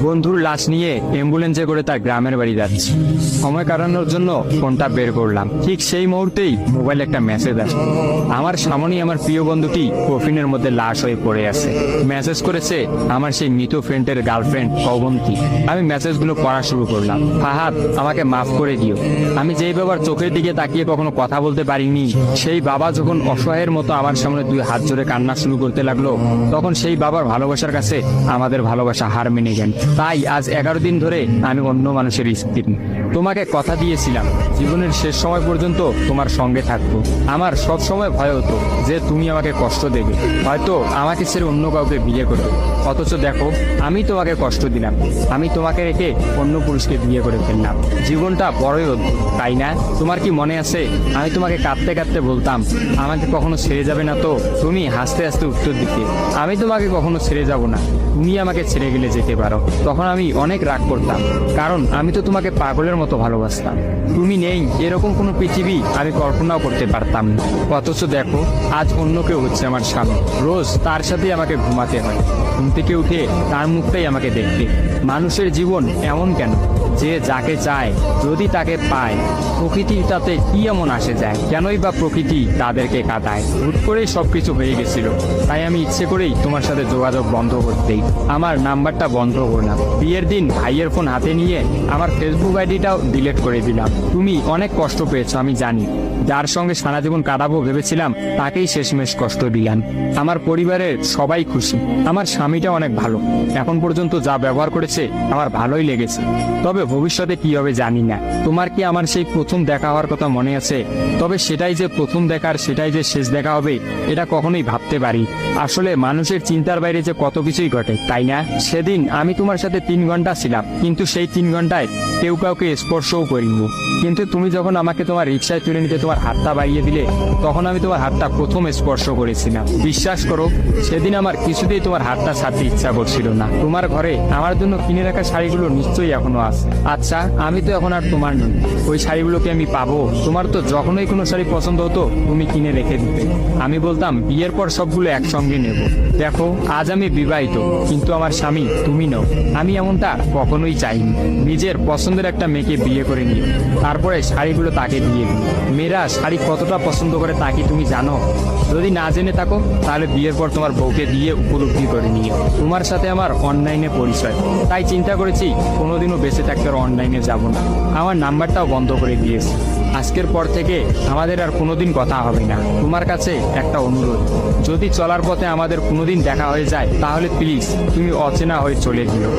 বন্ধুর লাশ নিয়ে অ্যাম্বুলেন্সে করে তার গ্রামের বাড়ি যাচ্ছি। সময় কাটানোর জন্য ফোনটা বের করলাম। ঠিক সেই মুহূর্তেই মোবাইলে একটা মেসেজ আসে। আমার সামনেই আমার প্রিয় বন্ধুটি কফিনের মধ্যে লাশ হয়ে পড়ে আছে। মেসেজ করেছে আমার সেই মৃত ফ্রেন্ডের গার্লফ্রেন্ড অবন্তী। আমি মেসেজগুলো পড়া শুরু করলাম। ফাহাদ, আমাকে মাফ করে দিও। আমি যেই বাবার চোখের দিকে তাকিয়ে কখনো কথা বলতে পারিনি, সেই বাবা যখন অসহায়ের মতো আমার সামনে দুই হাত জোড়ে কান্না শুরু করতে লাগলো, তখন সেই বাবার ভালোবাসার কাছে আমাদের ভালোবাসা হার মেনে গেল। তাই আজ 11 দিন ধরে আমি অন্য মানুষের স্ত্রী। তোমাকে কথা দিয়েছিলাম জীবনের শেষ সময় পর্যন্ত তোমার সঙ্গে থাকবো। আমার সব সময় ভয় হতো যে তুমি আমাকে কষ্ট দেবে, হয়তো আমাকে ছেড়ে অন্য কাউকে বিয়ে করবে। অথচ দেখো, আমি তোমাকে কষ্ট দিলাম, আমি তোমাকে রেখে অন্য পুরুষকে বিয়ে করে ফেললাম। জীবনটা বড়ই অদ্ভুত, তাই না? তোমার কি মনে আছে আমি তোমাকে কাঁদতে কাঁদতে বলতাম আমাকে কখনো ছেড়ে যাবে না? তো তুমি হাসতে হাসতে উত্তর দিতে, আমি তোমাকে কখনো ছেড়ে যাব না, তুমি আমাকে ছেড়ে গেলে যেতে পারো। তখন আমি অনেক রাগ করতাম, কারণ আমি তো তোমাকে পাগলের মতো ভালোবাসতাম। তুমি নেই এরকম কোনো পৃথিবী আমি কল্পনাও করতে পারতাম না। অথচ দেখো, আজ অন্য কেউ হচ্ছে আমার স্বামী। রোজ তার সাথেই আমাকে ঘুমাতে হয়, ঘুম থেকে উঠে তার মুখটাই আমাকে দেখতে। মানুষের জীবন এমন কেন যে যাকে চায় যদি তাকে পায়? প্রকৃতির তাতে কি এমন আসে যায়? কেনই বা প্রকৃতি তাদেরকে কাঁদায়? হুট করেই সবকিছু হয়ে গেছিল, তাই আমি ইচ্ছে করেই তোমার সাথে যোগাযোগ বন্ধ করতেই আমার নাম্বারটা বন্ধ করলাম। বিয়ের দিন ভাইয়ের ফোন হাতে নিয়ে আমার ফেসবুক আইডিটাও ডিলিট করে দিলাম। তুমি অনেক কষ্ট পেয়েছো আমি জানি, যার সঙ্গে সারা জীবন কাটাবো ভেবেছিলাম তাকেই শেষমেশ কষ্ট দিলাম। আমার পরিবারের সবাই খুশি, আমার স্বামীটা অনেক ভালো, এখন পর্যন্ত যা ব্যবহার করেছে আমার ভালোই লেগেছে। তবে ভবিষ্যতে কি হবে জানি না। তোমার কি আমার সেই প্রথম দেখা হওয়ার কথা মনে আছে? তবে সেটাই যে প্রথম দেখার, সেটাই যে শেষ দেখা হবে, এটা কখনোই ভাবতে পারি। আসলে মানুষের চিন্তার বাইরে যে কত কিছুই ঘটে, তাই না? সেদিন আমি তোমার সাথে 3 ঘন্টা ছিলাম, কিন্তু সেই 3 ঘন্টায় কেউ কাউকে স্পর্শও করিনি। কিন্তু তুমি যখন আমাকে তোমার রিক্সায় তুলে নিতে তোমার হাতটা বাড়িয়ে দিলে, তখন আমি তোমার হাতটা প্রথম স্পর্শ করেছিলাম। বিশ্বাস করো, সেদিন আমার কিছুতেই তোমার হাতটা ছাড়তে ইচ্ছা করছিল না। তোমার ঘরে আমার জন্য কিনে রাখা শাড়িগুলো নিশ্চয়ই এখনো আছে। আচ্ছা, আমি তো এখন আর তোমার নই, ওই শাড়িগুলোকে আমি পাবো? তোমার তো যখনই কোনো শাড়ি পছন্দ হতো তুমি কিনে রেখে দিতে, আমি বলতাম বিয়ের পর সবগুলো একসঙ্গে নেব। দেখো, আজ আমি বিবাহিত, কিন্তু আমার স্বামী তুমি নও। আমি এমনটা কখনোই চাইনি। নিজের পছন্দের একটা মেয়েকে বিয়ে করে নিও, তারপরে শাড়িগুলো তাকে দিয়ে দিই। মেয়েরা শাড়ি কতটা পছন্দ করে তা কি তুমি জানো? যদি না জেনে থাকো তাহলে বিয়ের পর তোমার বউকে দিয়ে উপলব্ধি করে নিও। তোমার সাথে আমার অনলাইনে পরিচয়, তাই চিন্তা করেছি কোনোদিনও বেঁচে থাকতে আর অনলাইনে যাব না। আমার নাম্বারটাও বন্ধ করে দিয়েছি। আজকের পর থেকে আমাদের আর কোনোদিন কথা হবে না। তোমার কাছে একটা অনুরোধ, যদি চলার পথে আমাদের কোনোদিন দেখা হয়ে যায় তাহলে প্লিজ তুমি অচেনা হয়ে চলে যেও।